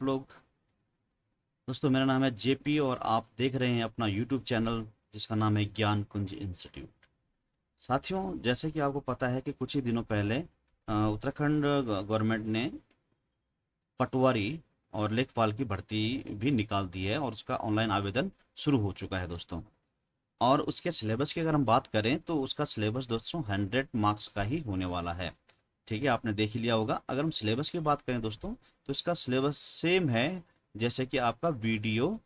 आप लोग। दोस्तों मेरा नाम है जेपी और आप देख रहे हैं अपना यूट्यूब चैनल जिसका नाम है ज्ञान कुंज इंस्टीट्यूट। साथियों, जैसे कि आपको पता है कि कुछ ही दिनों पहले उत्तराखंड गवर्नमेंट ने पटवारी और लेखपाल की भर्ती भी निकाल दी है और उसका ऑनलाइन आवेदन शुरू हो चुका है दोस्तों। और उसके सिलेबस की अगर हम बात करें तो उसका सिलेबस दोस्तों 100 मार्क्स का ही होने वाला है। ठीक है, आपने देख ही लिया होगा। अगर हम सिलेबस की बात करें दोस्तों तो इसका सिलेबस सेम है जैसे कि आपका वीडियो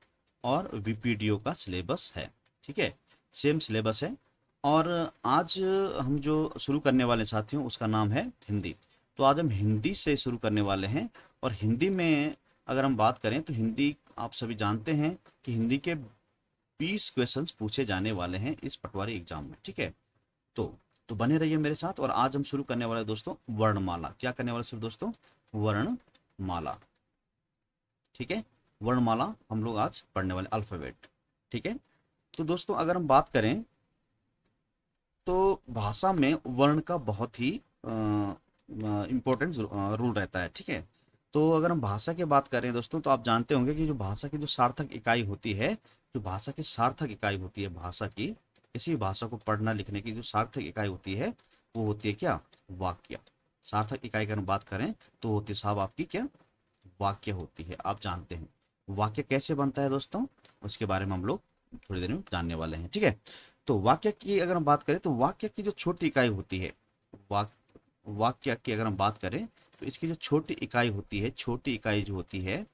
और वीपीडीओ का सिलेबस है। ठीक है, सेम सिलेबस है। और आज हम जो शुरू करने वाले साथियों उसका नाम है हिंदी। तो आज हम हिंदी से शुरू करने वाले हैं। और हिंदी में अगर हम बात करें तो हिंदी आप सभी जानते हैं कि हिंदी के 20 क्वेश्चंस पूछे जाने वाले हैं इस पटवारी एग्जाम में। ठीक है, तो तो बने रहिए मेरे साथ। और आज हम शुरू करने वाले दोस्तों वर्णमाला। क्या करने वाले सिर्फ दोस्तों? वर्णमाला। ठीक है, वर्णमाला हम लोग आज पढ़ने वाले, अल्फाबेट। ठीक है, तो दोस्तों अगर हम बात करें तो भाषा में वर्ण का बहुत ही इम्पोर्टेंट रूल रहता है। ठीक है, तो अगर हम भाषा की बात करें दोस्तों तो आप जानते होंगे कि जो भाषा की जो सार्थक इकाई होती है, जो भाषा की सार्थक इकाई होती है, भाषा की किसी भाषा को पढ़ना लिखने की जो सार्थक इकाई होती है वो होती है क्या? वाक्य। सार्थक इकाई की अगर हम बात करें तो होती है साहब आपकी क्या? वाक्य होती है। आप जानते हैं वाक्य कैसे बनता है दोस्तों, उसके बारे में हम लोग थोड़ी देर में जानने वाले हैं। ठीक है, तो वाक्य की अगर हम बात करें तो वाक्य की जो छोटी इकाई होती है, वाक्य की अगर हम बात करें तो इसकी जो छोटी इकाई होती है, छोटी इकाई जो होती है,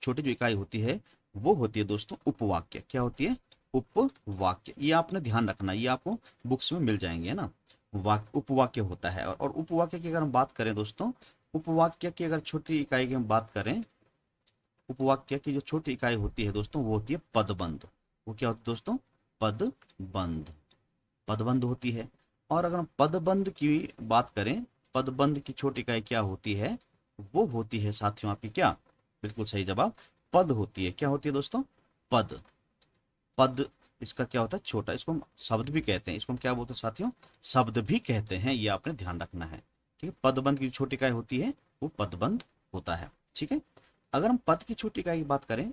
छोटी जो इकाई होती है वो होती है दोस्तों उपवाक्य। क्या होती है? उपवाक्य। ये आपने ध्यान रखना, ये आपको बुक्स में मिल जाएंगे, है ना। वाक्य उपवाक्य होता है। और उपवाक्य की अगर हम बात करें दोस्तों, उपवाक्य की अगर छोटी इकाई की हम बात करें, उपवाक्य की जो छोटी इकाई होती है दोस्तों वो होती है पदबंध। वो क्या होती है दोस्तों? पदबंध। पदबंध होती है। और अगर हम पदबंध की बात करें, पदबंध की छोटी इकाई क्या होती है? वो होती है साथियों आपकी क्या? बिल्कुल सही जवाब, पद होती है। क्या होती है दोस्तों? पद। पद इसका क्या होता है? छोटा। इसको हम शब्द भी कहते हैं। इसको हम क्या बोलते हैं साथियों? शब्द भी कहते हैं। ये आपने ध्यान रखना है। ठीक है, पदबंध की छोटी इकाई होती है वो पदबंध होता है। ठीक है, अगर हम पद की छोटी इकाई की बात करें,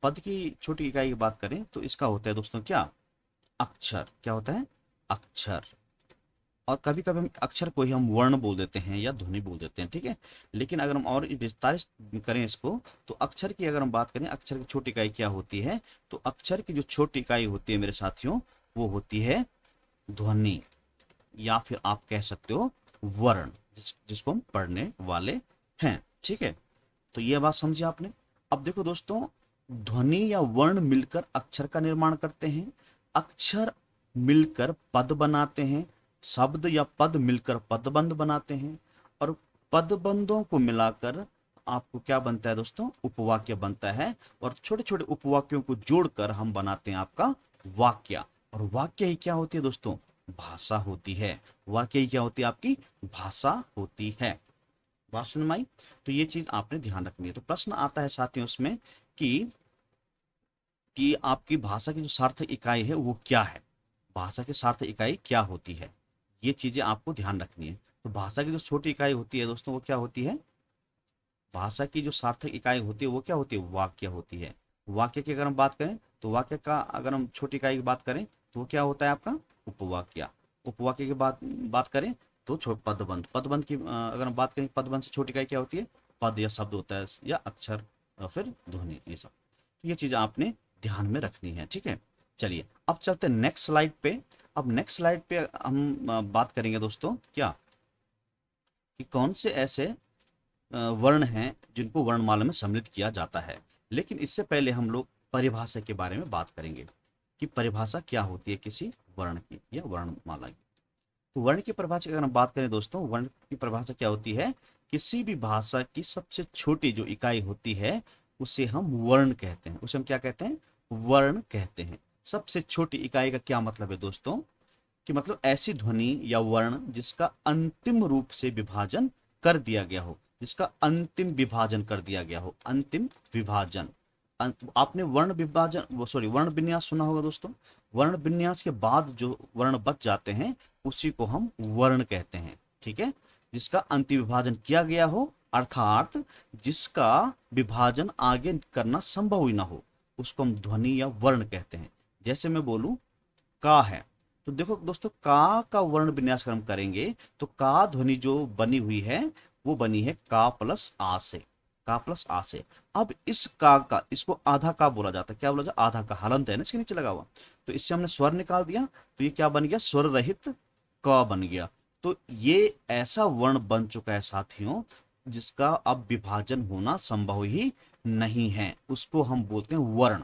पद की छोटी इकाई की बात करें तो इसका होता है दोस्तों क्या? अक्षर। क्या होता है? अक्षर। और कभी कभी हम अक्षर को ही हम वर्ण बोल देते हैं या ध्वनि बोल देते हैं। ठीक है, लेकिन अगर हम और विस्तारित करें इसको तो अक्षर की अगर हम बात करें, अक्षर की छोटी इकाई क्या होती है? तो अक्षर की जो छोटी इकाई होती है मेरे साथियों वो होती है ध्वनि, या फिर आप कह सकते हो वर्ण, जिसको हम पढ़ने वाले हैं। ठीक है, तो ये बात समझिए आपने। अब देखो दोस्तों, ध्वनि या वर्ण मिलकर अक्षर का निर्माण करते हैं, अक्षर मिलकर पद बनाते हैं, शब्द या पद मिलकर पदबंध बनाते हैं, और पदबंधों को मिलाकर आपको क्या बनता है दोस्तों? उपवाक्य बनता है। और छोटे छोटे उपवाक्यों को जोड़कर हम बनाते हैं आपका वाक्य। और वाक्य ही क्या होती है दोस्तों? भाषा होती है। वाक्य ही क्या होती है? आपकी भाषा होती है। बात समझ में आई? तो ये चीज आपने ध्यान रखनी है। तो प्रश्न आता है साथियों उसमें कि आपकी भाषा की जो सार्थक इकाई है वो क्या है? भाषा की सार्थक इकाई क्या होती है? ये चीजें आपको ध्यान रखनी है। तो भाषा की जो छोटी इकाई होती है दोस्तों वो क्या होती है? भाषा की जो सार्थक इकाई होती है वो क्या होती है? वाक्य होती है। वाक्य की अगर हम बात करें तो वाक्य का अगर हम छोटी इकाई की बात करें तो वो क्या होता है आपका? उपवाक्य। उपवाक्य की बात बात करें तो पदबंध। पदबंध की अगर हम बात करें, पदबंध से छोटी इकाई क्या होती है? पद या शब्द होता है, या अक्षर या फिर ध्वनि, ये सब। तो ये चीज आपने ध्यान में रखनी है। ठीक है, चलिए अब चलते हैं नेक्स्ट स्लाइड पे। अब नेक्स्ट स्लाइड पे हम बात करेंगे दोस्तों क्या, कि कौन से ऐसे वर्ण हैं जिनको वर्णमाला में सम्मिलित किया जाता है। लेकिन इससे पहले हम लोग परिभाषा के बारे में बात करेंगे कि परिभाषा क्या होती है किसी वर्ण की या वर्णमाला की। तो वर्ण की परिभाषा की अगर हम बात करें दोस्तों, वर्ण की परिभाषा क्या होती है? किसी भी भाषा की सबसे छोटी जो इकाई होती है उसे हम वर्ण कहते हैं। उसे हम क्या कहते हैं? वर्ण कहते हैं। सबसे छोटी इकाई का क्या मतलब है दोस्तों? कि मतलब ऐसी ध्वनि या वर्ण जिसका अंतिम रूप से विभाजन कर दिया गया हो, जिसका अंतिम विभाजन कर दिया गया हो, अंतिम विभाजन। आपने वर्ण विभाजन, वो सॉरी, वर्ण विन्यास सुना होगा दोस्तों। वर्ण विन्यास के बाद जो वर्ण बच जाते हैं उसी को हम वर्ण कहते हैं। ठीक है, जिसका अंतिम विभाजन किया गया हो अर्थात जिसका विभाजन आगे करना संभव ही ना हो, उसको हम ध्वनि या वर्ण कहते हैं। जैसे मैं बोलूं का है, तो देखो दोस्तों, का वर्ण विन्यास अगर हम करेंगे तो का ध्वनि जो बनी हुई है वो बनी है का प्लस आ से, का प्लस आ से। अब इस का इसको आधा का बोला जाता है, क्या बोला जाता है, आधा का, हलंत है ना इसके नीचे लगा हुआ, तो इससे हमने स्वर निकाल दिया, तो ये क्या बन गया, स्वर रहित क बन गया। तो ये ऐसा वर्ण बन चुका है साथियों जिसका अब विभाजन होना संभव ही नहीं है, उसको हम बोलते हैं वर्ण,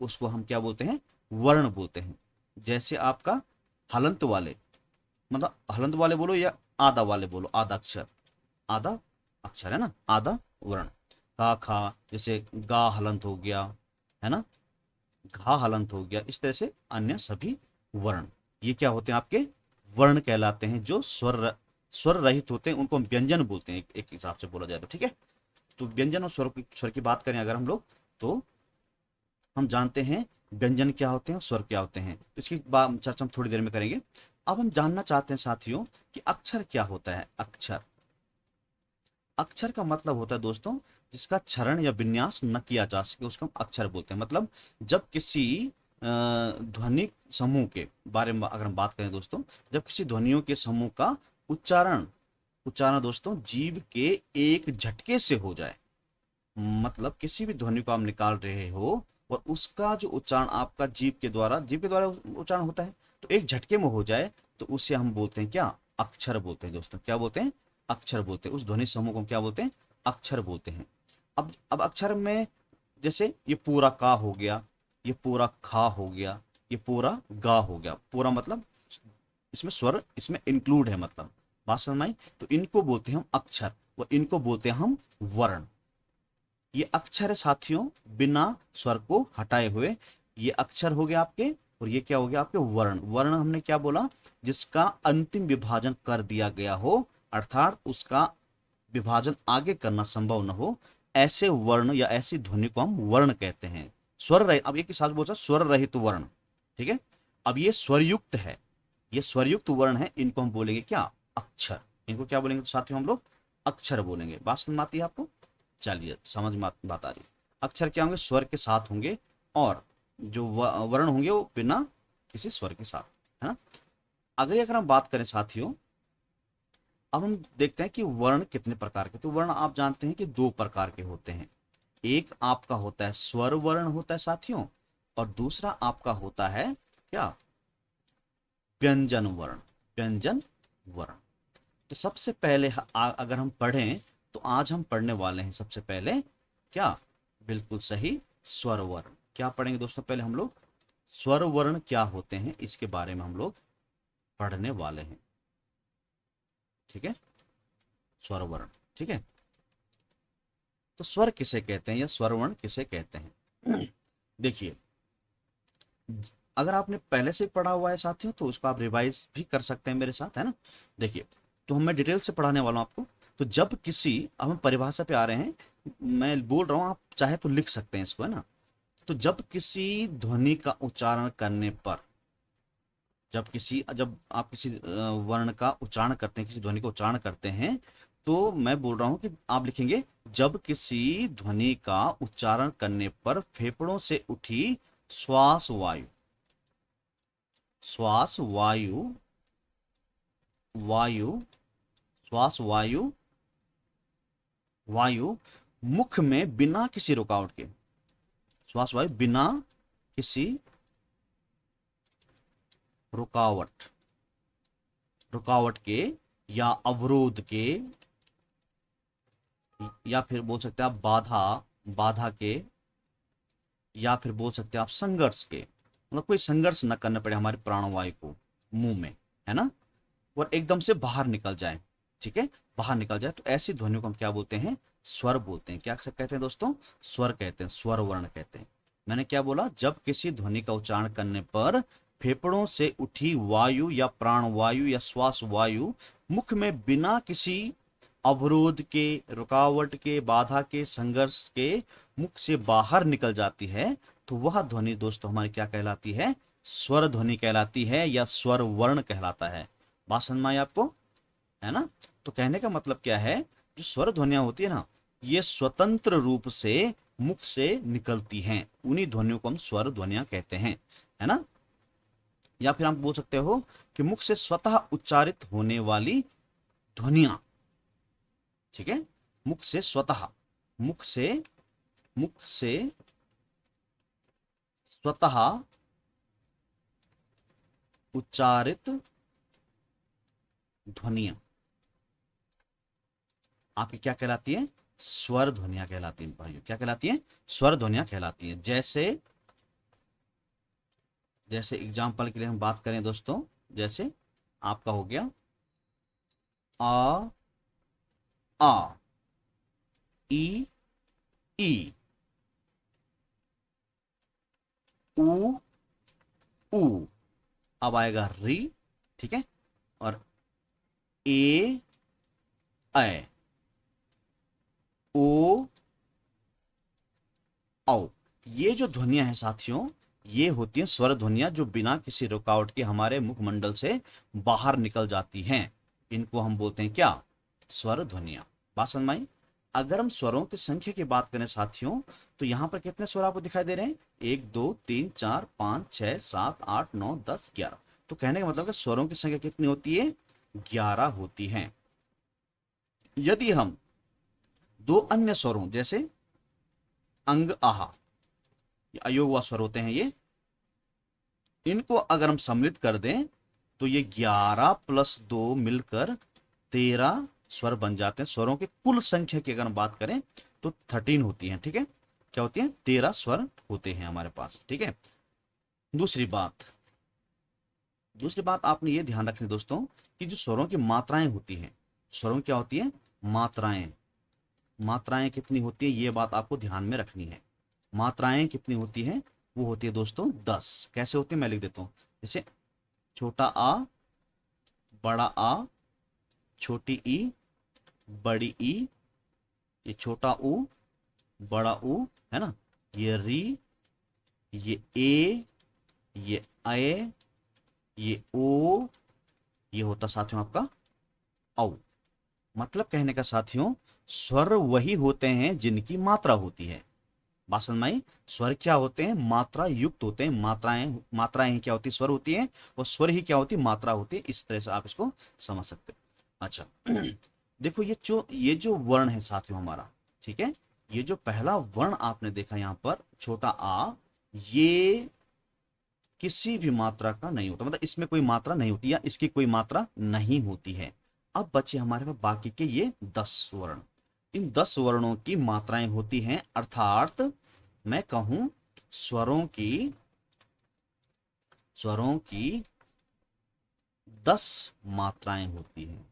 उसको हम क्या बोलते हैं, वर्ण बोलते हैं। जैसे आपका हलंत वाले, मतलब हलंत वाले बोलो या आधा वाले बोलो, आधा अक्षर, आधा अक्षर है ना, आधा वर्ण, का खा, जैसे गा हलंत हो गया, है ना, घा हलंत हो गया, इस तरह से अन्य सभी वर्ण, ये क्या होते हैं, आपके वर्ण कहलाते हैं, जो स्वर रहित होते हैं, उनको हम व्यंजन बोलते हैं, एक हिसाब से बोला जाए तो, ठीक है। तो व्यंजन और स्वर की बात करें अगर हम लोग, तो हम जानते हैं व्यंजन क्या होते हैं और स्वर क्या होते हैं, तो इसकी चर्चा हम थोड़ी देर में करेंगे। अब हम जानना चाहते हैं साथियों कि अक्षर क्या होता है। अक्षर, अक्षर का मतलब होता है दोस्तों जिसका क्षरण या विन्यास न किया जा सके, उसको हम अक्षर बोलते हैं। मतलब जब किसी ध्वनि समूह के बारे में अगर हम बात करें दोस्तों, जब किसी ध्वनियों के समूह का उच्चारण उच्चारण दोस्तों जीभ के एक झटके से हो जाए, मतलब किसी भी ध्वनि को आप निकाल रहे हो और उसका जो उच्चारण आपका जीभ के द्वारा उच्चारण होता है, तो एक झटके में हो जाए, तो उसे हम बोलते हैं क्या, अक्षर बोलते हैं दोस्तों। क्या बोलते हैं, अक्षर बोलते हैं। उस ध्वनि समूह को हम क्या बोलते हैं, अक्षर बोलते हैं। अब अक्षर में जैसे ये पूरा का हो गया, ये पूरा खा हो गया, ये पूरा गा हो गया, पूरा मतलब इसमें स्वर इसमें इंक्लूड है, मतलब बात समझ में आई। तो इनको बोलते हैं हम अक्षर और इनको बोलते हैं हम वर्ण। ये अक्षर है साथियों बिना स्वर को हटाए हुए, ये अक्षर हो गया आपके, और ये क्या हो गया आपके वर्ण। वर्ण हमने क्या बोला, जिसका अंतिम विभाजन कर दिया गया हो, अर्थात उसका विभाजन आगे करना संभव न हो, ऐसे वर्ण या ऐसी ध्वनि को हम वर्ण कहते हैं। स्वर रहित, अब एक ही साथ बोलता स्वर रहित वर्ण, ठीक है। अब ये स्वरयुक्त है, ये स्वरयुक्त वर्ण है, इनको हम बोलेंगे क्या, अक्षर। इनको क्या बोलेंगे साथियों, हम लोग अक्षर बोलेंगे। बात समझ में आती है आपको, चलिए समझ में बात आ रही है। अक्षर क्या होंगे, स्वर के साथ होंगे, और जो वर्ण होंगे वो बिना किसी स्वर के साथ, है ना। अगर हम बात करें साथियों, अब हम देखते हैं कि वर्ण कितने प्रकार के। तो वर्ण आप जानते हैं कि दो प्रकार के होते हैं, एक आपका होता है स्वर वर्ण होता है साथियों, और दूसरा आपका होता है क्या, व्यंजन वर्ण, व्यंजन वर्ण। तो सबसे पहले अगर हम पढ़ें, तो आज हम पढ़ने वाले हैं सबसे पहले क्या, बिल्कुल सही, स्वर वर्ण। क्या पढ़ेंगे दोस्तों, पहले हम लोग स्वर वर्ण क्या होते हैं इसके बारे में हम लोग पढ़ने वाले हैं, ठीक है, स्वर वर्ण, ठीक है। तो स्वर किसे कहते हैं या स्वर वर्ण किसे कहते हैं, देखिए, अगर आपने पहले से पढ़ा हुआ है साथियों तो उसको आप रिवाइज भी कर सकते हैं मेरे साथ, है ना। देखिए, तो मैं डिटेल से पढ़ाने वाला हूं आपको। तो जब किसी, अब हम परिभाषा पे आ रहे हैं, मैं बोल रहा हूं, आप चाहे तो लिख सकते हैं इसको, है ना। तो जब किसी ध्वनि का उच्चारण करने पर, जब आप किसी वर्ण का उच्चारण करते हैं, किसी ध्वनि का उच्चारण करते हैं, तो मैं बोल रहा हूं कि आप लिखेंगे, जब किसी ध्वनि का उच्चारण करने पर फेफड़ों से उठी श्वास वायु, श्वास वायु, वायु, श्वास वायु, वायु मुख में बिना किसी रुकावट के, श्वास वायु बिना किसी रुकावट, रुकावट के या अवरोध के, या फिर बोल सकते हैं आप बाधा, बाधा के, या फिर बोल सकते हैं आप संघर्ष के, मतलब कोई संघर्ष न करना पड़े हमारे प्राणवायु को मुंह में, है ना, और एकदम से बाहर निकल जाए, ठीक है, बाहर निकल जाए, तो ऐसी ध्वनियों को हम क्या बोलते हैं, स्वर बोलते हैं। क्या कहते हैं दोस्तों, स्वर कहते हैं, स्वर वर्ण कहते हैं। मैंने क्या बोला, जब किसी ध्वनि का उच्चारण करने पर फेफड़ों से उठी वायु या प्राण वायु या श्वास वायु मुख में बिना किसी अवरोध के, रुकावट के, बाधा के, संघर्ष के मुख से बाहर निकल जाती है, तो वह ध्वनि दोस्तों हमारी क्या कहलाती है, स्वर ध्वनि कहलाती है या स्वर वर्ण कहलाता है। बात समझ में आई आपको, है ना। तो कहने का मतलब क्या है, जो स्वर ध्वनियां होती है ना, ये स्वतंत्र रूप से मुख से निकलती हैं, उन्हीं ध्वनियों को हम स्वर ध्वनियां कहते हैं, है ना। या फिर आप बोल सकते हो कि मुख से स्वतः उच्चारित होने वाली ध्वनियां, ठीक है। मुख से स्वतः, मुख से मुख से स्वतः उच्चारित ध्वनियां आपकी क्या कहलाती है? स्वर ध्वनियां कहलाती हैं भाइयों। क्या कहलाती हैं? स्वर ध्वनियां कहलाती हैं। जैसे जैसे एग्जाम्पल के लिए हम बात करें दोस्तों, जैसे आपका हो गया आ, आ, ई, ई, ऊ, ऊ, अब आएगा री, ठीक है, और ए, ऐ, ओ, औ। ये जो ध्वनियां हैं साथियों, ये होती हैं स्वर ध्वनियां जो बिना किसी रुकावट के हमारे मुखमंडल से बाहर निकल जाती हैं। इनको हम बोलते हैं क्या? स्वर ध्वनियां। बात समझ में आई? अगर हम स्वरों की संख्या की बात करें साथियों, तो यहां पर कितने स्वर आपको दिखाई दे रहे हैं? 1 2 3 4 5 6 7 8 9 10 11। तो कहने का मतलब है स्वरों की संख्या कितनी होती है? 11 होती है। यदि हम दो अन्य स्वरों जैसे अंग, आहा, ये अयोग व स्वर होते हैं, ये इनको अगर हम सम्मिलित कर दें तो ये 11 प्लस 2 मिलकर 13 स्वर बन जाते हैं। स्वरों की कुल संख्या की अगर हम बात करें तो 13 होती है, ठीक है। क्या होती है? 13 स्वर होते हैं हमारे पास, ठीक है। दूसरी बात आपने ये ध्यान रखनी दोस्तों कि जो स्वरों की मात्राएं होती हैं, स्वरों क्या होती है? मात्राएं कितनी होती है, ये बात आपको ध्यान में रखनी है। मात्राएं कितनी होती है? वो होती है दोस्तों 10। कैसे होती है मैं लिख देता हूं। जैसे छोटा आ, बड़ा आ, छोटी ई, बड़ी ई, ये छोटा ऊ, बड़ा ऊ, है ना, ये री, ये ए, ये ए, ये ओ, ये होता साथियों आपका औ। मतलब कहने का साथियों, स्वर वही होते हैं जिनकी मात्रा होती है। बात समझ में आई? स्वर क्या होते हैं? मात्रा युक्त होते हैं। मात्राएं ही क्या होती है? स्वर होती है। और स्वर ही क्या होती है? मात्रा होती है। इस तरह से आप इसको समझ सकते हो। अच्छा देखो ये जो वर्ण है साथियों हमारा, ठीक है, ये जो पहला वर्ण आपने देखा यहाँ पर छोटा आ, ये किसी भी मात्रा का नहीं होता, मतलब इसमें कोई मात्रा नहीं होती या इसकी कोई मात्रा नहीं होती है। अब बचे हमारे पास बाकी के ये 10 वर्ण। इन 10 वर्णों की मात्राएं होती हैं, अर्थात मैं कहूं स्वरों की 10 मात्राएं होती हैं।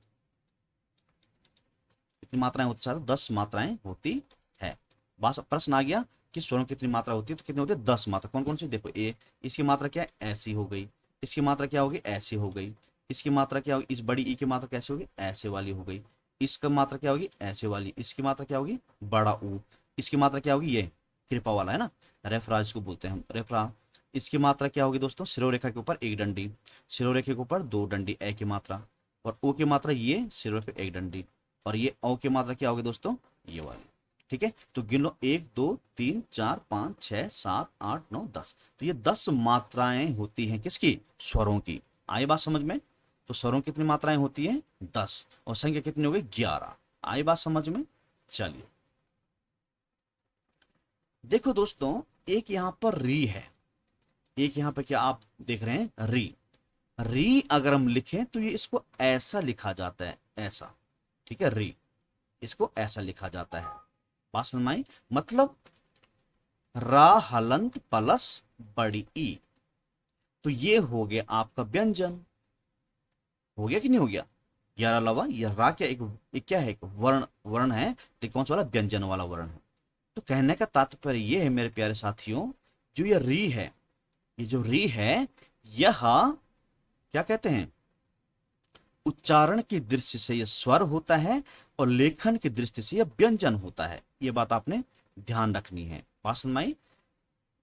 कितनी मात्राएं होती है? 10 मात्राएं होती है। बस प्रश्न आ गया कि स्वरों की कितनी मात्रा होती है, तो कितनी होती है? 10 मात्रा। कौन कौन सी? देखो, ए, इसकी मात्रा क्या है? ऐसी हो गई। इसकी मात्रा क्या होगी? ऐसी हो गई। इसकी मात्रा क्या होगी? इस बड़ी ई की मात्रा कैसे होगी? ऐसे वाली हो गई। इसका मात्रा क्या होगी? ऐसे वाली। इसकी मात्रा क्या होगी? बड़ा ऊ। इसकी मात्रा क्या होगी? ये कृपा वाला, है ना, रेफरा को बोलते हैं हम, रेफरा। इसकी मात्रा क्या होगी दोस्तों? शिरोरेखा के ऊपर एक डंडी, शिरोरेखा के ऊपर 2 डंडी ए की मात्रा, और ओ की मात्रा ये शिरोरेखा पे एक डंडी, और ये औ की मात्रा क्या होगी दोस्तों? ये वाली। ठीक है, तो गिन लो 1 2 3 4 5 6 7 8 9 10। तो ये 10 मात्राएं होती हैं किसकी? स्वरों की। आई बात समझ में? तो स्वरों की कितनी मात्राएं होती है? 10, और संख्या कितनी हो गई? 11। आई बात समझ में? चलिए देखो दोस्तों, एक यहां पर री है, एक यहां पर क्या आप देख रहे हैं? री। री अगर हम लिखें तो ये इसको ऐसा लिखा जाता है, ऐसा, ठीक है, री, इसको ऐसा लिखा जाता है। बात समझ में आई? मतलब रा हलंत प्लस बड़ी ई, तो ये हो गया आपका व्यंजन। हो गया कि नहीं हो गया? 11 लवा, ये रा क्या एक क्या है? एक वर्ण है, तो कौन सा वाला? व्यंजन वाला वर्ण है। तो कहने का तात्पर्य ये है मेरे प्यारे साथियों, जो ये री है, ये जो री है, यह क्या कहते हैं? उच्चारण की दृष्टि से यह स्वर होता है, और लेखन की दृष्टि से यह व्यंजन होता है। यह बात आपने ध्यान रखनी है। बात समझ में आई?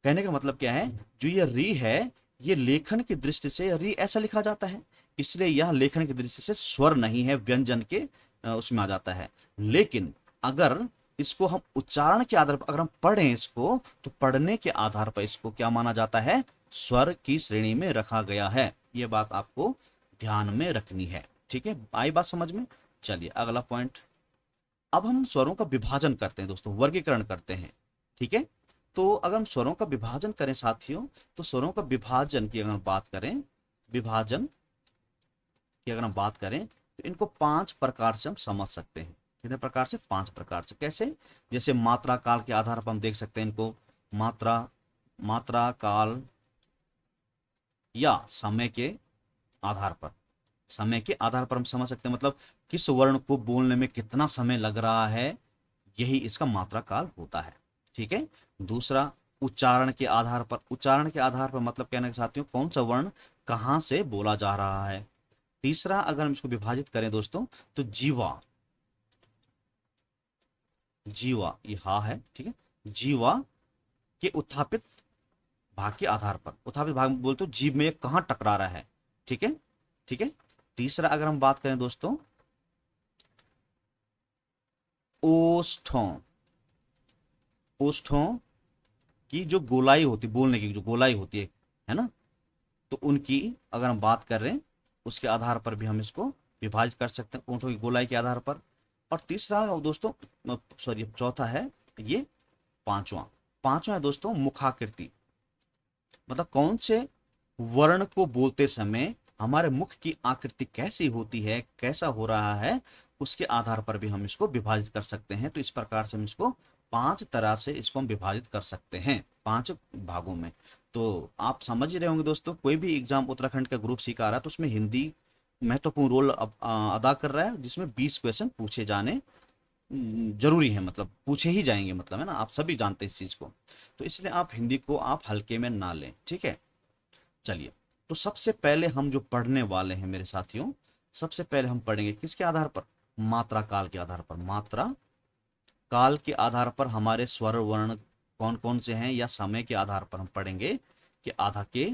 कहने का मतलब क्या है? जो ये री है, ये लेखन की दृष्टि से री ऐसा लिखा जाता है, इसलिए यह लेखन की दृष्टि से स्वर नहीं है, व्यंजन के उसमें आ जाता है। लेकिन अगर इसको हम उच्चारण के आधार पर अगर हम पढ़ें इसको, तो पढ़ने के आधार पर इसको क्या माना जाता है, स्वर की श्रेणी में रखा गया है। ये बात आपको ध्यान में रखनी है। ठीक है, आई बात समझ में। चलिए अगला पॉइंट। अब हम स्वरों का विभाजन करते हैं दोस्तों, वर्गीकरण करते हैं। ठीक है, तो अगर हम स्वरों का विभाजन करें साथियों, तो स्वरों का विभाजन की अगर हम बात करें, विभाजन की अगर हम बात करें, तो इनको 5 प्रकार से हम समझ सकते हैं। कितने प्रकार से, 5 प्रकार से। कैसे, जैसे मात्रा काल के आधार पर हम देख सकते हैं इनको, मात्रा, मात्रा काल या समय के आधार पर, समय के आधार पर हम समझ सकते हैं, मतलब किस वर्ण को बोलने में कितना समय लग रहा है, यही इसका मात्रा काल होता है। ठीक है, दूसरा उच्चारण के आधार पर, उच्चारण के आधार पर मतलब कहने के साथियों कौन सा वर्ण कहां से बोला जा रहा है। तीसरा अगर हम इसको विभाजित करें दोस्तों, तो जीवा, जीवा ये हा है, ठीक है, जीवा के उत्थापित भाग के आधार पर, उत्थापित भाग बोलते हो जीभ में ये कहां टकरा रहा है। ठीक है, ठीक है। तीसरा अगर हम बात करें दोस्तों, ओष्ठों, ओष्ठों की जो गोलाई होती, बोलने की जो गोलाई होती है ना, तो उनकी अगर हम बात कर रहे हैं, उसके आधार पर भी हम इसको विभाजित कर सकते हैं, ओंठों की गोलाई के आधार पर। और तीसरा दोस्तों, सॉरी चौथा है ये, पांचवा, पांचवा है दोस्तों मुखाकृति, मतलब कौन से वर्ण को बोलते समय हमारे मुख की आकृति कैसी होती है, कैसा हो रहा है, उसके आधार पर भी हम इसको विभाजित कर सकते हैं। तो इस प्रकार से हम इसको 5 तरह से इसको हम विभाजित कर सकते हैं, 5 भागों में। तो आप समझ ही रहे होंगे दोस्तों, कोई भी एग्जाम उत्तराखंड का ग्रुप सी का आ रहा है, तो उसमें हिंदी महत्वपूर्ण रोल अदा कर रहा है, जिसमें 20 क्वेश्चन पूछे जाने जरूरी है, मतलब पूछे ही जाएंगे, मतलब है ना, आप सभी जानते हैं इस चीज को। तो इसलिए आप हिंदी को आप हल्के में ना लें। ठीक है, चलिए, तो सबसे पहले हम जो पढ़ने वाले हैं मेरे साथियों, सबसे पहले हम पढ़ेंगे किसके आधार पर, मात्रा काल के आधार पर। मात्रा काल के आधार पर हमारे स्वर वर्ण कौन कौन से हैं, या समय के आधार पर हम पढ़ेंगे कि आधा के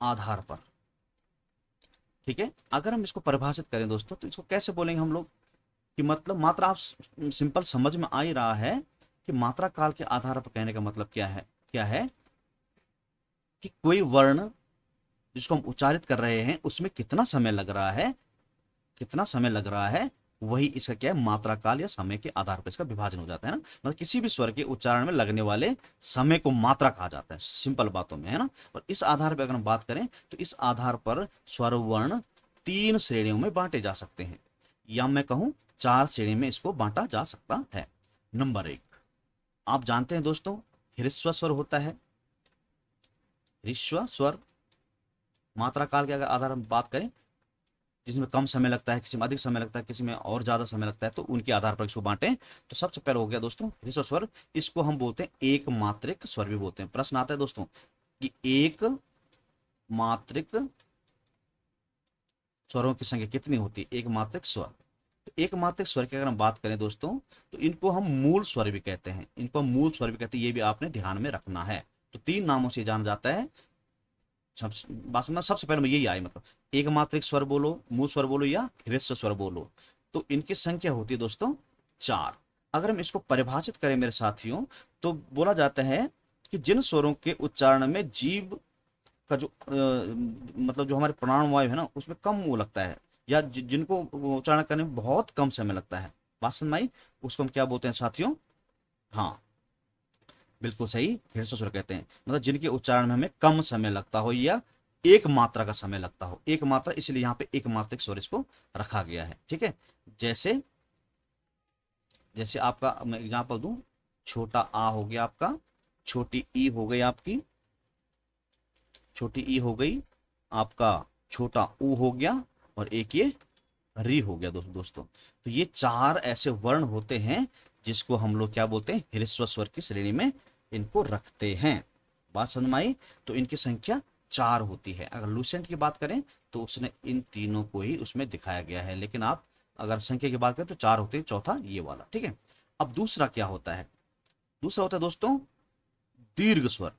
आधार पर। ठीक है, अगर हम इसको परिभाषित करें दोस्तों, तो इसको कैसे बोलेंगे हम लोग, कि मतलब मात्रा आप सिंपल समझ में आ ही रहा है कि मात्रा काल के आधार पर कहने का मतलब क्या है, क्या है कि कोई वर्ण जिसको हम उच्चारित कर रहे हैं उसमें कितना समय लग रहा है, कितना समय लग रहा है, वही इसका क्या है, मात्रा काल या समय के आधार पर इसका विभाजन हो जाता है ना। मतलब किसी भी स्वर के उच्चारण में लगने वाले समय को मात्रा कहा जाता है, सिंपल बातों में, है ना। और इस आधार पर अगर हम बात करें, तो इस आधार पर स्वर वर्ण 3 श्रेणियों में बांटे जा सकते हैं, या मैं कहूं 4 श्रेणी में इसको बांटा जा सकता है। नंबर 1, आप जानते हैं दोस्तों, ह्रस्व स्वर होता है, ह्रस्व स्वर मात्रा काल के अगर आधार हम बात करें, जिसमें कम समय लगता है, किसी में अधिक समय लगता है, किसी में और ज्यादा समय लगता है, तो उनके आधार पर इसको बांटें। तो सबसे पहले हो गया दोस्तों ह्रस्व स्वर, इसको हम बोलते हैं एक मात्रिक स्वर भी बोलते हैं। प्रश्न आता है दोस्तों कि एक मात्रिक स्वरों की संख्या कितनी होती है, एक मात्रिक स्वर। तो एक मात्रिक स्वर की अगर हम बात करें दोस्तों, तो इनको हम मूल स्वर भी कहते हैं, इनको हम मूल स्वर भी कहते हैं, ये भी आपने ध्यान में रखना है। तो 3 नामों से जाना जाता है। सबसे पहले में यही आए, मतलब एक मात्रिक स्वर बोलो, मूल स्वर बोलो, या ह्रस्व स्वर बोलो। तो इनकी संख्या होती है दोस्तों 4। अगर हम इसको परिभाषित करें मेरे साथियों, तो बोला जाता है कि जिन स्वरों के उच्चारण में जीभ का जो मतलब जो हमारे प्राण वायु है ना, उसमें कम वो लगता है, या जिनको उच्चारण करने में बहुत कम समय लगता है, बात समझ में आई, उसको हम क्या बोलते हैं साथियों, हाँ बिल्कुल सही, ह्रस्व स्वर कहते हैं। मतलब जिनके उच्चारण में हमें कम समय लगता हो, या एक मात्रा का समय लगता हो, एक मात्रा, इसलिए यहाँ पे एक मात्रिक स्वर इसको रखा गया है। ठीक है, जैसे जैसे आपका मैं एग्जांपल दूं, छोटा आ हो गया आपका, छोटी ई हो गई आपकी, छोटी ई हो गई आपका, छोटा ऊ हो गया, और एक ये री हो गया दोस्तों। तो ये 4 ऐसे वर्ण होते हैं जिसको हम लोग क्या बोलते हैं, ह्रस्व स्वर की श्रेणी में इनको रखते हैं। बात समझ में आई। तो इनकी संख्या 4 होती है। अगर लूसेंट की बात करें, तो उसने इन तीनों को ही उसमें दिखाया गया है, लेकिन आप अगर संख्या की बात करें तो 4 होते हैं, चौथा ये वाला। ठीक है, अब दूसरा क्या होता है, दूसरा होता है दोस्तों दीर्घ स्वर।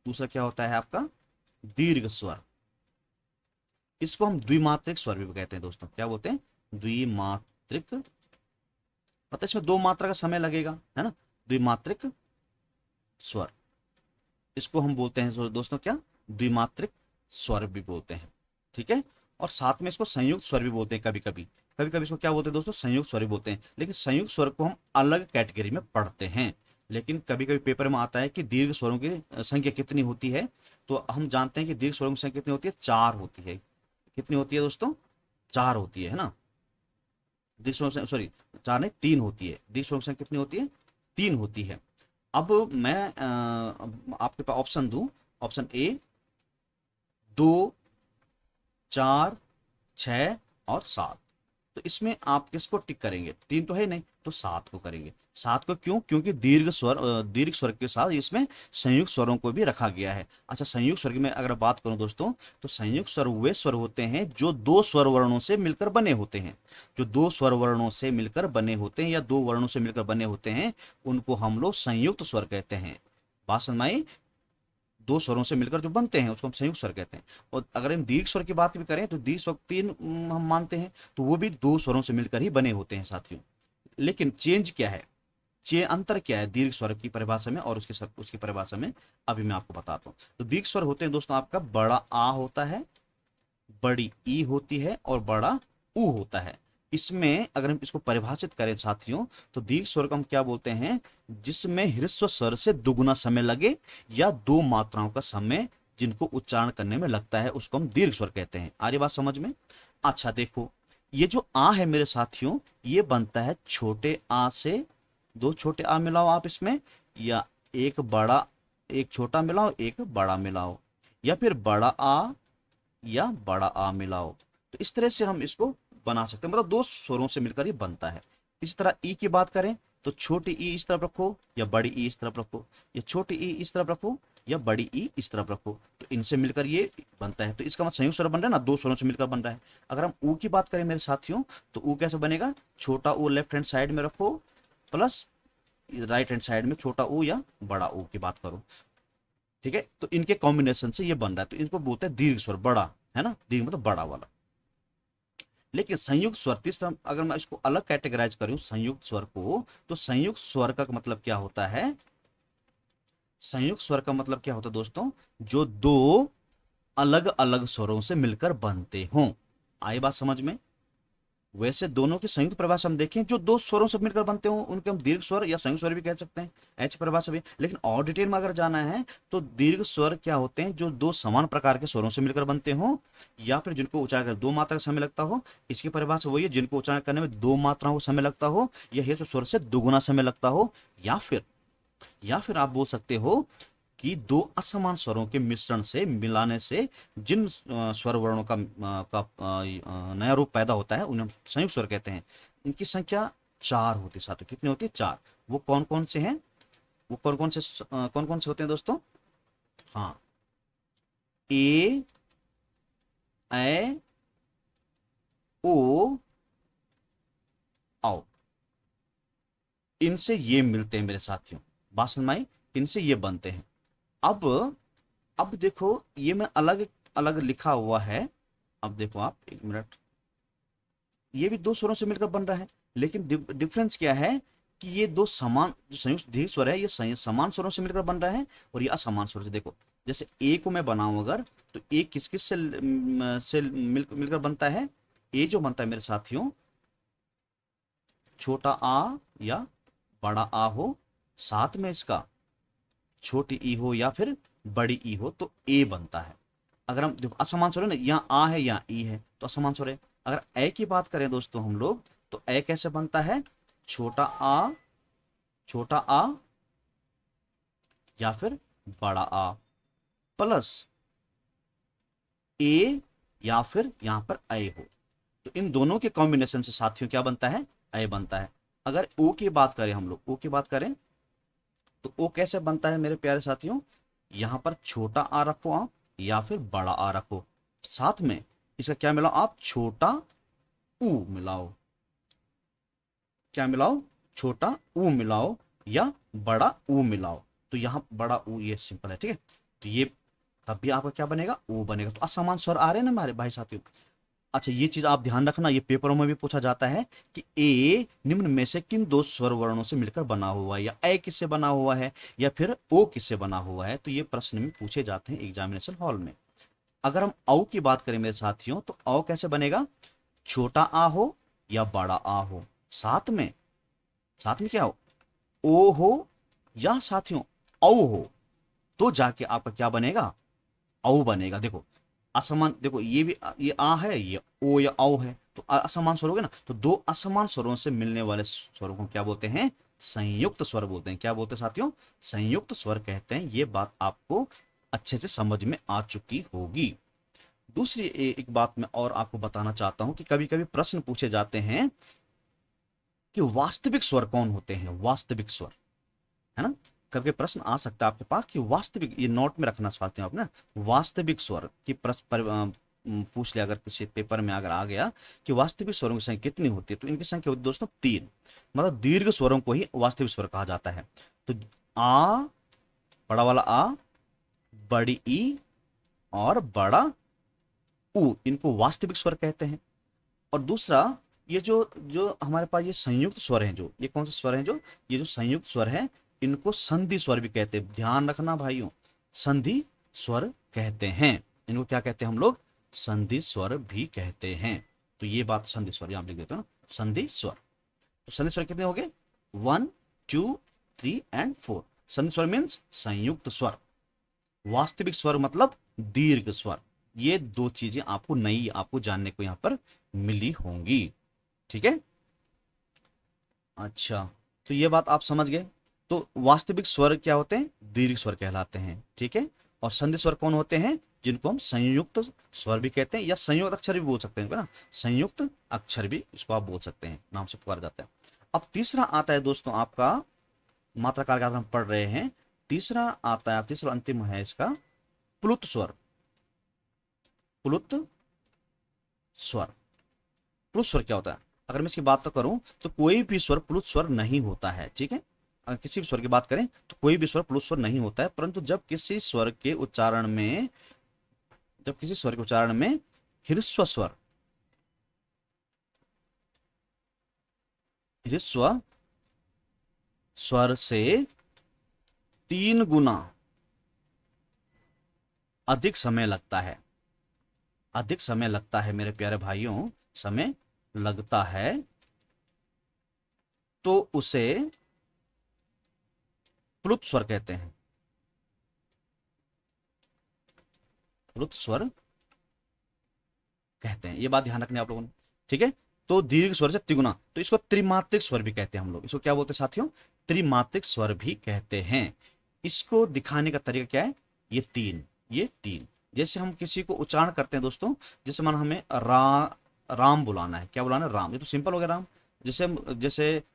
दूसरा क्या होता है आपका, दीर्घ स्वर। इसको हम द्विमात्रिक स्वर भी कहते हैं दोस्तों, क्या बोलते हैं, द्विमात्रिक, मतलब इसमें दो मात्रा का समय लगेगा, है ना, द्विमात्रिक स्वर, इसको हम बोलते हैं दोस्तों क्या, द्विमात्रिक स्वर भी बोलते हैं, ठीक है। और साथ में इसको संयुक्त स्वर भी बोलते हैं, कभी कभी, कभी कभी इसको क्या बोलते हैं दोस्तों, संयुक्त स्वर भी बोलते हैं। लेकिन संयुक्त स्वर को हम अलग कैटेगरी में पढ़ते हैं। लेकिन कभी कभी पेपर में आता है कि दीर्घ स्वरों की संख्या कितनी होती है, तो हम जानते हैं कि दीर्घ स्वरों की संख्या कितनी होती है, चार होती है। कितनी होती है दोस्तों, चार होती है ना। दीर्घ स्वरों की, सॉरी, चार नहीं, तीन होती है। दीर्घ स्वरों की संख्या कितनी होती है, तीन होती है। अब मैं आपके पास ऑप्शन दूं, ऑप्शन ए 2, 4, 6 और 7, तो इसमें आप किसको टिक करेंगे, तीन तो है नहीं, तो 7 को करेंगे। 7 को क्यों, क्योंकि दीर्घ स्वर के साथ इसमें संयुक्त स्वरों को भी रखा गया है। अच्छा, संयुक्त स्वर की मैं अगर बात करूं दोस्तों, तो संयुक्त स्वर वे स्वर होते हैं जो दो स्वर वर्णों से मिलकर बने होते हैं। जो दो स्वर वर्णों से मिलकर बने होते हैं या दो वर्णों से मिलकर बने होते हैं, उनको हम लोग संयुक्त स्वर कहते हैं। बात समझ में आई, दो स्वरों से मिलकर जो बनते हैं उसको हम संयुक्त स्वर कहते हैं। और अगर हम दीर्घ स्वर की बात भी करें, तो दीर्घ स्वर तीन हम मानते हैं, तो वो भी दो स्वरों से मिलकर ही बने होते हैं साथियों। लेकिन चेंज क्या है, अंतर क्या है दीर्घ स्वर की परिभाषा में और उसकी परिभाषा में, अभी मैं आपको बताता हूँ। तो दीर्घ स्वर होते हैं दोस्तों, आपका बड़ा आ होता है, बड़ी ई होती है और बड़ा ऊ होता है। इसमें अगर हम इसको परिभाषित करें साथियों, तो दीर्घ स्वर को हम क्या बोलते हैं, जिसमें ह्रस्व स्वर से दुगुना समय लगे या दो मात्राओं का समय जिनको उच्चारण करने में लगता है, उसको हम दीर्घ स्वर कहते हैं। आ रही बात समझ में। अच्छा देखो, ये जो आ है मेरे साथियों, ये बनता है छोटे आ से, दो छोटे आ मिलाओ आप इसमें, या एक छोटा मिलाओ, एक बड़ा मिलाओ, या फिर बड़ा आ या बड़ा आ मिलाओ। तो इस तरह से हम इसको बना सकते हैं, मतलब दो स्वरों से मिलकर ये बनता है। इसी तरह ई की बात करें, तो छोटी ई इस तरफ रखो या बड़ी ई इस तरफ रखो, या छोटी ई इस तरफ रखो या बड़ी ई इस तरफ रखो, तो इनसे मिलकर ये बनता है। तो इसका मतलब संयुक्त स्वर बन रहा है ना, दो स्वरों से मिलकर बन रहा है। अगर हम ऊ की बात करें मेरे साथियों, तो ऊ कैसे बनेगा, छोटा ऊ लेफ्ट हैंड साइड में रखो प्लस राइट हैंड साइड में छोटा ऊ या बड़ा ऊ की बात करो, ठीक है। तो इनके कॉम्बिनेशन से ये बन रहा है, तो इनको बोलते हैं दीर्घ स्वर, बड़ा, है ना, दीर्घ मतलब बड़ा वाला। लेकिन संयुक्त स्वर, तीसरा अगर मैं इसको अलग कैटेगराइज करूं संयुक्त स्वर को, तो संयुक्त स्वर का मतलब क्या होता है, संयुक्त स्वर का मतलब क्या होता है दोस्तों, जो दो अलग अलग स्वरों से मिलकर बनते हों। आई बात समझ में। वैसे दोनों की संयुक्त परिभाषा हम देखें, जो दो स्वरों से मिलकर बनते हो उनके हम दीर्घ स्वर या संयुक्त स्वर भी कह सकते हैं, ऐसी परिभाषा भी। लेकिन और डिटेल में अगर जाना है, तो दीर्घ स्वर क्या होते हैं, जो दो समान प्रकार के स्वरों से मिलकर बनते हो या फिर जिनको उच्चारण कर दो मात्रा का समय लगता हो। इसकी परिभाषा वही है, जिनको उच्चारण करने में दो मात्राओं का समय लगता हो या हेतु स्वर से दुगुना समय लगता हो, या फिर आप बोल सकते हो कि दो असमान स्वरों के मिश्रण से मिलाने से जिन स्वर वर्णों नया रूप पैदा होता है, उन्हें हम संयुक्त स्वर कहते हैं। इनकी संख्या चार होती है साथियों। कितनी होती है, चार। वो कौन कौन से हैं, वो कौन कौन से होते हैं दोस्तों, हाँ, ए, ऐ, ओ, औ, इनसे ये मिलते हैं मेरे साथियों। बात समझ में आई, इनसे ये बनते हैं। अब देखो, ये मैं अलग अलग लिखा हुआ है। अब देखो आप, एक मिनट, ये भी दो स्वरों से मिलकर बन रहा है, लेकिन डिफरेंस क्या है कि ये दो समान, जो संयुक्त दीर्घ स्वर है, ये समान स्वरों से मिलकर बन रहा है और ये असमान स्वर से। देखो, जैसे ए को मैं बनाऊं अगर, तो ए किस किस से मिलकर बनता है, ए जो बनता है मेरे साथियों, छोटा आ या बड़ा आ हो, साथ में इसका छोटी ई हो या फिर बड़ी ई हो, तो ए बनता है। अगर हम देखो असमान स्वर है ना, यहाँ आ है यहाँ ई है, तो असमान स्वर है। अगर ए की बात करें दोस्तों हम लोग, तो ए कैसे बनता है, छोटा आ या फिर बड़ा आ प्लस ए या फिर यहां पर ए हो, तो इन दोनों के कॉम्बिनेशन से साथियों क्या बनता है, ए बनता है। अगर ओ की बात करें हम लोग, ओ की बात करें, तो ओ कैसे बनता है मेरे प्यारे साथियों, यहां पर छोटा आ रखो आप या फिर बड़ा आ रखो, साथ में इसका क्या मिलाओ आप, छोटा ऊ मिलाओ। क्या मिलाओ, छोटा ऊ मिलाओ या बड़ा ऊ मिलाओ, तो यहां बड़ा ऊ, ये सिंपल है, ठीक है। तो ये तब भी आपका क्या बनेगा, ओ बनेगा। तो असमान स्वर आ रहे हैं ना हमारे भाई साथियों, अच्छा, ये चीज आप ध्यान रखना, ये पेपरों में भी पूछा जाता है कि ए निम्न में से किन दो स्वर वर्णों से मिलकर बना हुआ है, या ए किससे बना हुआ है, या फिर ओ किससे बना हुआ है। तो ये प्रश्न में पूछे जाते हैं एग्जामिनेशन हॉल में। अगर हम औ की बात करें मेरे साथियों, तो औ कैसे बनेगा? छोटा आ हो या बड़ा आ हो, साथ में क्या हो? ओ हो, या साथियों औ हो, तो जाके आपका क्या बनेगा? औ बनेगा। देखो असमान, देखो ये भी ये आ है, ये ओ या औ है, तो असमान स्वर हो गए ना। तो दो असमान स्वरों से मिलने वाले स्वरों को क्या बोलते हैं? संयुक्त स्वर बोलते हैं। क्या बोलते हैं साथियों? संयुक्त स्वर कहते हैं। ये बात आपको अच्छे से समझ में आ चुकी होगी। दूसरी एक बात मैं और आपको बताना चाहता हूं कि कभी कभी प्रश्न पूछे जाते हैं कि वास्तविक स्वर कौन होते हैं, वास्तविक स्वर, है ना। कभी प्रश्न आ सकता है आपके पास कि वास्तविक, ये नोट में रखना चाहते हैं आप ना, वास्तविक स्वर की पूछ लिया अगर किसी पेपर में अगर आ गया कि वास्तविक स्वरों की संख्या कितनी होती है, तो इनकी संख्या होती है दोस्तों 3। मतलब दीर्घ स्वरों को ही वास्तविक स्वर कहा जाता है। तो आ, बड़ा वाला आ, बड़ी ई और बड़ा ऊ, इनको वास्तविक स्वर कहते हैं। और दूसरा, ये जो जो हमारे पास ये संयुक्त स्वर हैं, जो ये कौन से स्वर हैं, जो ये जो संयुक्त स्वर हैं, इनको संधि स्वर भी कहते हैं। ध्यान रखना भाइयों, संधि स्वर कहते हैं। इनको क्या कहते हैं हम लोग? संधि स्वर भी कहते हैं। तो ये बात संधि स्वर यहां लिख देते हो ना, संधि स्वर। तो संधि स्वर कितने हो गए? 1, 2, 3 एंड 4। संधि स्वर मीन्स संयुक्त स्वर। वास्तविक स्वर मतलब दीर्घ स्वर। ये दो चीजें आपको नई, आपको जानने को यहां पर मिली होंगी। ठीक है, अच्छा, तो ये बात आप समझ गए। तो वास्तविक स्वर क्या होते हैं? दीर्घ स्वर कहलाते हैं। ठीक है, और संधि स्वर कौन होते हैं? जिनको हम संयुक्त स्वर भी कहते हैं, या संयुक्त अक्षर भी बोल सकते हैं ना, संयुक्त अक्षर भी इसको आप बोल सकते हैं, नाम से पुकारा जाता है। अब तीसरा आता है दोस्तों आपका, मात्रा काल का हम पढ़ रहे हैं। तीसरा आता है, तीसरा अंतिम है इसका, प्लुत स्वर। प्लुत स्वर, प्लुत स्वर क्या होता है? अगर मैं इसकी बात तो करूं, तो कोई भी स्वर प्लुत स्वर नहीं होता है। ठीक है, अगर किसी भी स्वर की बात करें तो कोई भी स्वर प्लुत स्वर नहीं होता है, परंतु जब किसी स्वर के उच्चारण में ह्रस्व स्वर, ह्रस्व स्वर से 3 गुना अधिक समय लगता है, अधिक समय लगता है मेरे प्यारे भाइयों, समय लगता है, तो उसे प्लुत स्वर कहते हैं। प्लुत स्वर कहते हैं, ये बात ध्यान रखनी है आप लोगों ने। ठीक है, तो दीर्घ स्वर से तिगुना, तो इसको त्रिमात्रिक स्वर भी कहते हैं हम लोग। इसको क्या बोलते हैं साथियों? त्रिमात्रिक स्वर भी कहते हैं। इसको दिखाने का तरीका क्या है? ये तीन, जैसे हम किसी को उच्चारण करते हैं दोस्तों, जैसे मान हमें राम बुलाना है, क्या बुलाना है? राम। ये तो सिंपल हो गया, राम। जैसे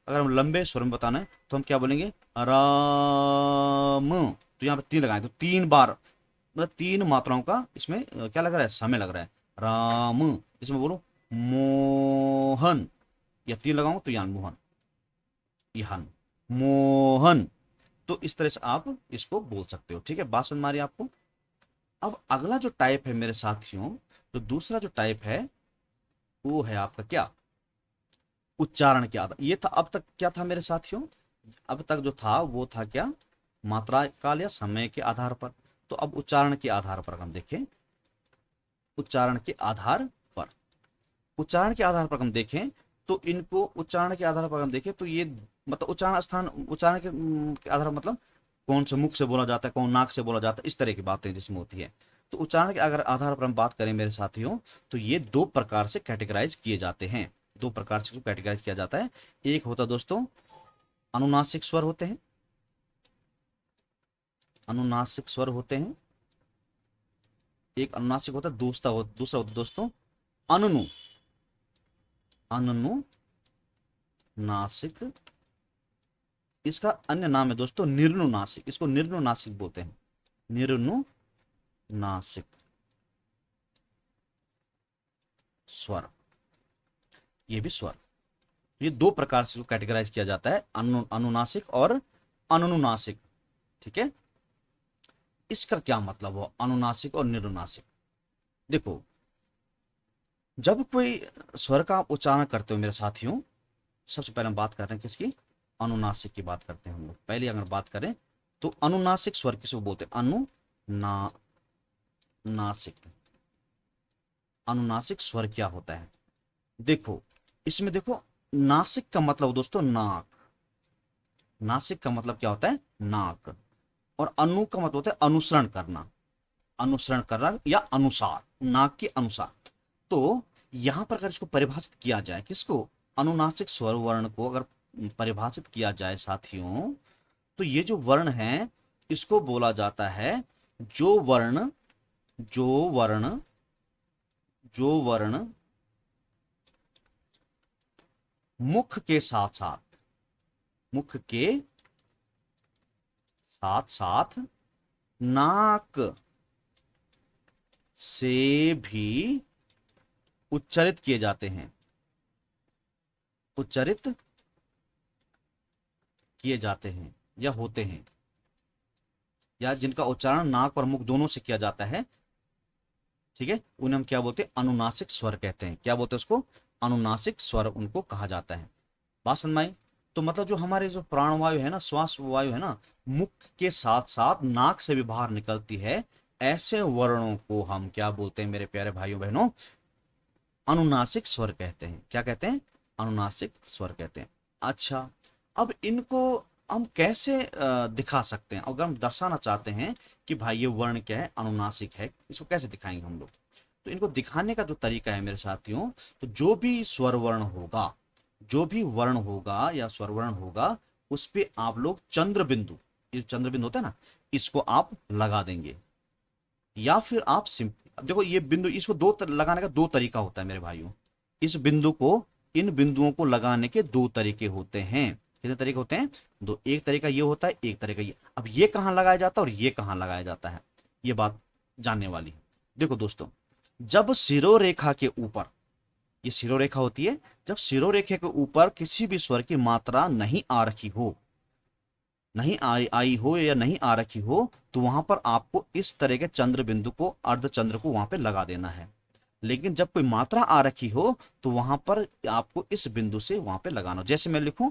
अगर हम लंबे स्वर में बताना है तो हम क्या बोलेंगे? राम। तो यहाँ पे 3 लगाए, तो 3 बार, मतलब 3 मात्राओं का इसमें क्या लग रहा है? समय लग रहा है। राम, इसमें बोलो मोहन, या 3 लगाऊंगा तो यान मोहन, यान मोहन। तो इस तरह से आप इसको बोल सकते हो। ठीक है, बात समझ में आ रही है आपको? अब अगला जो टाइप है मेरे साथियों, तो दूसरा जो टाइप है वो है आपका क्या? उच्चारण के आधार। ये था, अब तक क्या था मेरे साथियों? अब तक जो था वो था क्या? मात्रा काल या समय के आधार पर। तो अब उच्चारण के आधार पर हम देखें, उच्चारण के आधार पर, उच्चारण के आधार पर हम देखें, तो इनको उच्चारण के आधार पर हम देखें तो ये मतलब उच्चारण स्थान, उच्चारण के आधार पर मतलब कौन से मुख से बोला जाता है, कौन नाक से बोला जाता है, इस तरह की बातें जिसमें होती है। तो उच्चारण के अगर आधार पर हम बात करें मेरे साथियों, तो ये 2 प्रकार से कैटेगराइज किए जाते हैं। 2 प्रकार से कैटेगराइज किया जाता है। एक होता है दोस्तों अनुनासिक स्वर होते हैं, अनुनासिक स्वर होते हैं, एक अनुनासिक होता है, दूसरा होता है दोस्तों अनुनु, अनुनासिक। इसका अन्य नाम है दोस्तों निर्नुनासिक, इसको निर्नुनासिक बोलते हैं, निर्नुनासिक स्वर। ये भी स्वर, ये 2 प्रकार से कैटेगराइज किया जाता है, अनुनासिक और अनुनुनासिक। ठीक है, इसका क्या मतलब हुआ अनुनासिक और निर्नुनासिक? देखो, जब कोई स्वर का आप उच्चारण करते हो मेरे साथियों, सबसे पहले हम बात कर रहे हैं किसकी, अनुनासिक की बात करते हैं हम लोग। पहले अगर बात करें तो अनुनासिक स्वर किसको बोलते हैं, नासिक। अनुनासिक स्वर क्या होता है, देखो इसमें देखो, नासिक का मतलब दोस्तों नाक, नासिक का मतलब क्या होता है नाक, और अनु का मतलब होता है अनुसरण करना, अनुसरण करना या अनुसार, नाक के अनुसार। तो यहां पर अगर इसको परिभाषित किया जाए, किसको, अनुनासिक स्वर वर्ण को अगर परिभाषित किया जाए साथियों, तो ये जो वर्ण है इसको बोला जाता है, जो वर्ण जो वर्ण जो वर्ण मुख के साथ साथ, मुख के साथ साथ नाक से भी उच्चारित किए जाते हैं, उच्चारित किए जाते हैं या होते हैं, या जिनका उच्चारण नाक और मुख दोनों से किया जाता है, ठीक है, उन्हें हम क्या बोलते हैं, अनुनासिक स्वर कहते हैं। क्या बोलते हैं उसको, अनुनासिक स्वर उनको कहा जाता है। बात समझ में आई? तो मतलब जो हमारे जो प्राणवायु है ना, श्वास वायु है ना, मुख के साथ साथ नाक से भी बाहर निकलती है, ऐसे वर्णों को हम क्या बोलते हैं मेरे प्यारे भाइयों बहनों, अनुनासिक स्वर कहते हैं। क्या कहते हैं, अनुनासिक स्वर कहते हैं। अच्छा, अब इनको हम कैसे दिखा सकते हैं, अगर हम दर्शाना चाहते हैं कि भाई ये वर्ण क्या है, अनुनासिक है, इसको कैसे दिखाएंगे हम लोग। तो इनको दिखाने का जो तरीका है मेरे साथियों, तो जो भी स्वर वर्ण होगा, जो भी वर्ण होगा या स्वर वर्ण होगा, उस पे आप लोग चंद्र बिंदु, ये चंद्र बिंदु होता है ना, इसको आप लगा देंगे, या फिर आप अब देखो ये बिंदु, इसको लगाने का दो तरीका होता है मेरे भाइयों। इस बिंदु को, इन बिंदुओं को लगाने के दो तरीके होते हैं। कितने तरीके होते हैं, दो। एक तरीका ये होता है, एक तरीका ये। अब ये कहाँ लगाया जाता है और ये कहाँ लगाया जाता है, ये बात जानने वाली है। देखो दोस्तों, जब शिरोरेखा के ऊपर, ये शिरोरेखा होती है, जब शिरोरेखा के ऊपर किसी भी स्वर की मात्रा नहीं आ रखी हो, नहीं आई हो या नहीं आ रखी हो, तो वहां पर आपको इस तरह के चंद्र बिंदु को, अर्धचंद्र को वहां पे लगा देना है। लेकिन जब कोई मात्रा आ रखी हो, तो वहां पर आपको इस बिंदु से वहां पे लगाना। जैसे मैं लिखूं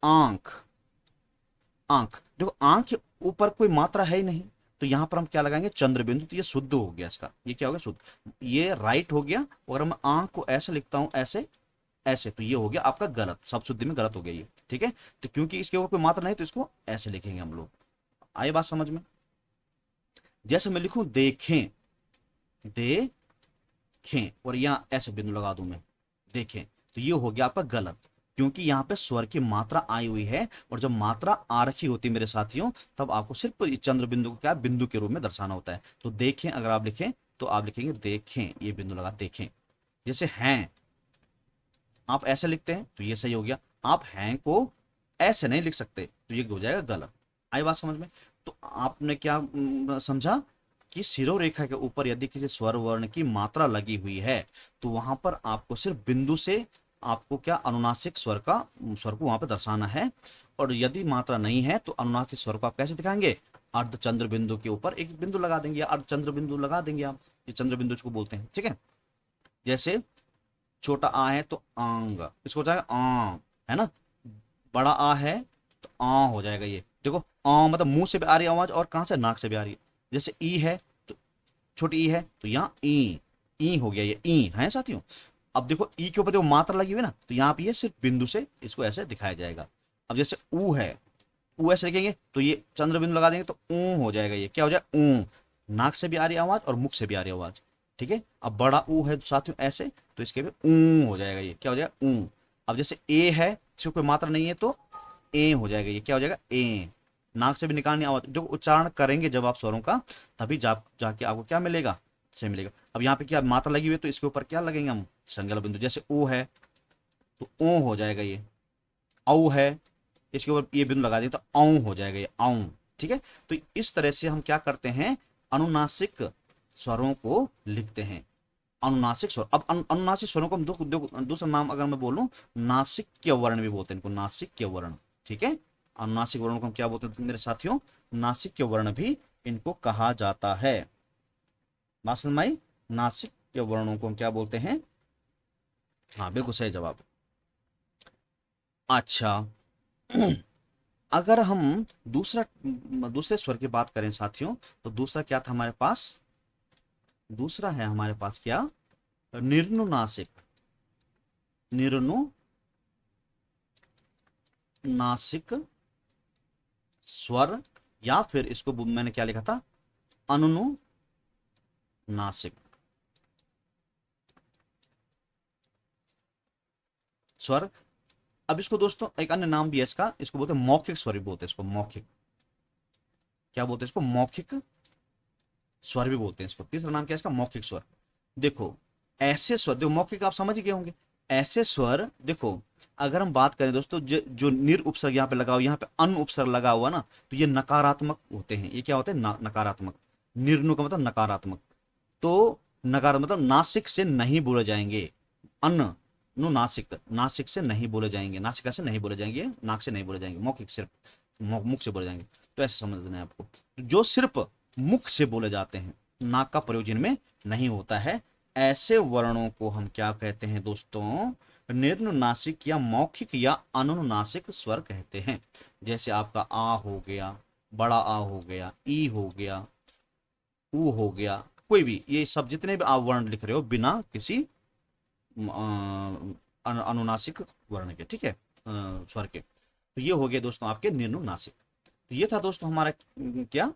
आंख, आंख, देखो आंख के ऊपर कोई मात्रा है ही नहीं, तो यहां पर हम क्या लगाएंगे, चंद्र बिंदु। तो ये शुद्ध हो गया इसका, ये क्या हो गया, शुद्ध, ये राइट हो गया। और मैं आंख को ऐसे लिखता हूं, ऐसे ऐसे, तो ये हो गया आपका गलत, सब शुद्धि में गलत हो गया ये, ठीक है। तो क्योंकि इसके ऊपर कोई मात्रा नहीं, तो इसको ऐसे लिखेंगे हम लोग। आए बात समझ में? जैसे मैं लिखूं देखें, देखें, और यहां ऐसे बिंदु लगा दूं मैं, देखें, तो ये हो गया आपका गलत, क्योंकि यहाँ पे स्वर की मात्रा आई हुई है। और जब मात्रा आ रखी होती है मेरे साथियों, तब आपको सिर्फ इस चंद्र बिंदु को क्या, बिंदु के रूप में दर्शाना होता है। तो देखें अगर आप लिखें, तो आप लिखेंगे देखें, ये बिंदु लगा देखें। जैसे हैं, आप ऐसे लिखते हैं तो ये सही हो गया। आप हैं को ऐसे नहीं लिख सकते, तो ये हो जाएगा गलत। आई बात समझ में? तो आपने क्या समझा कि शिरोरेखा के ऊपर यदि किसी स्वर वर्ण की मात्रा लगी हुई है, तो वहां पर आपको सिर्फ बिंदु से आपको क्या, अनुनासिक स्वर का, स्वर को वहां पर दर्शाना है। और यदि मात्रा नहीं है, तो अनुनासिक स्वर को आप कैसे दिखाएंगे, अर्धचंद्र बिंदु के ऊपर एक बिंदु लगा देंगे, या अर्धचंद्र बिंदु लगा देंगे आप, ये चंद्र बिंदु इसको बोलते हैं, ठीक है। जैसे छोटा आ है तो आंग, इसको हो जाएगा आ, है ना। बड़ा आ है तो आ हो जाएगा। ये देखो आ मतलब मुंह से भी आ रही है आवाज, और कहां से, नाक से भी आ रही है। जैसे ई है तो छोटी ई है, तो यहाँ ई हो गया, ये ई है साथियों। अब देखो ई के ऊपर जो मात्रा लगी हुई है ना, तो यहाँ पे ये सिर्फ बिंदु से इसको ऐसे दिखाया जाएगा। अब जैसे ऊ है, ऊ ऐसे लिखेंगे तो ये चंद्र बिंदु लगा देंगे तो ऊ हो जाएगा। ये क्या हो जाएगा, ऊ, नाक से भी आ रही आवाज और मुख से भी आ रही आवाज, ठीक है। अब बड़ा ऊ है साथियों ऐसे, तो इसके भी ऊ हो जाएगा, ये क्या हो जाएगा, ऊ। अब जैसे ए है, इसको कोई मात्रा नहीं है, तो ए हो जाएगा, ये क्या हो जाएगा, ए। नाक से भी निकालनी आवाज, जो उच्चारण करेंगे जब आप स्वरों का, तभी जाके आपको क्या मिलेगा, से मिलेगा। अब यहाँ पे क्या मात्रा लगी हुई है, तो इसके ऊपर क्या लगेंगे हम, संज्ञा बिंदु। जैसे ओ है तो ओ हो जाएगा, ये औ है, इसके ऊपर ये बिंदु लगा दें तो औ हो जाएगा, ये औ, ठीक है। तो इस तरह से हम क्या करते हैं, अनुनासिक स्वरों को लिखते हैं, अनुनासिक स्वर। अब अनुनासिक स्वरों को हम दूसरा नाम अगर मैं बोलूं, नासिक्य वर्ण भी बोलते हैं इनको, नासिक्य वर्ण, ठीक है। अनुनासिक वर्णों को हम क्या बोलते हैं मेरे साथियों, नासिक्य वर्ण भी इनको कहा जाता है। बात समझ में आई? नासिक या वर्णों को हम क्या बोलते हैं? हाँ बिल्कुल सही जवाब। अच्छा अगर हम दूसरे स्वर की बात करें साथियों, तो दूसरा क्या था हमारे पास? दूसरा है हमारे पास क्या? निर्नुनासिक। निर्नुनासिक स्वर, या फिर इसको मैंने क्या लिखा था? अनुनुनासिक स्वर। अब इसको दोस्तों एक अन्य नाम भी है इसका, इसको बोलते हैं मौखिक स्वर भी बोलते हैं इसको। मौखिक, क्या बोलते हैं इसको? मौखिक स्वर भी बोलते हैं इसको। तीसरा नाम क्या है इसका? मौखिक स्वर। देखो ऐसे स्वर, देखो मौखिक आप समझ ही गए होंगे। ऐसे स्वर देखो, अगर हम बात करें दोस्तों, जो निर उपसर्ग यहाँ पे लगा हुआ, यहाँ पे अन उपसर्ग लगा हुआ ना, तो ये नकारात्मक होते हैं। ये क्या होते हैं? नकारात्मक। निर्नु का मतलब नकारात्मक। तो नकार मतलब नासिक से नहीं बोले जाएंगे। अन्न नु नासिक, नासिक से नहीं बोले जाएंगे, नासिका से नहीं बोले जाएंगे, नाक से नहीं बोले जाएंगे, मौखिक सिर्फ मुख से बोले जाएंगे। तो ऐसे समझना है आपको, जो सिर्फ मुख से बोले जाते हैं, नाक का प्रयोग जिनमें नहीं होता है, ऐसे वर्णों को हम क्या कहते हैं दोस्तों? निर्नुनासिक या मौखिक या अनुनासिक स्वर कहते हैं। जैसे आपका आ हो गया, बड़ा आ हो गया, ई हो गया, ऊ हो गया, कोई भी, ये सब जितने भी आप वर्ण लिख रहे हो बिना किसी अनुनासिक वर्ण के, ठीक है, स्वर के। तो ये हो गए दोस्तों आपके निर्नुनासिक। तो ये था दोस्तों हमारा क्या,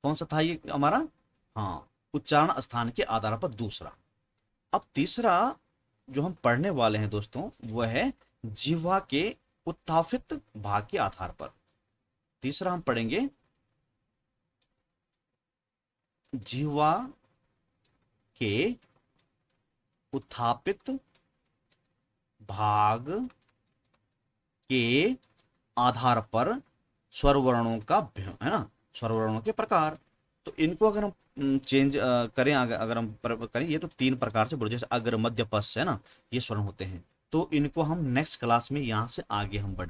कौन सा था ये हमारा? हाँ, उच्चारण स्थान के आधार पर दूसरा। अब तीसरा जो हम पढ़ने वाले हैं दोस्तों, वह है जिह्वा के उत्थापित भाग के आधार पर। तीसरा हम पढ़ेंगे जिह्वा के उत्थापित भाग के आधार पर स्वर वर्णों का है ना, स्वर वर्णों के प्रकार। तो इनको अगर हम चेंज करें, अगर हम करें, ये तो 3 प्रकार से बोले, जैसे अग्र मध्य पश्च है ना, ये स्वर्ण होते हैं। तो इनको हम नेक्स्ट क्लास में यहाँ से आगे हम बढ़े।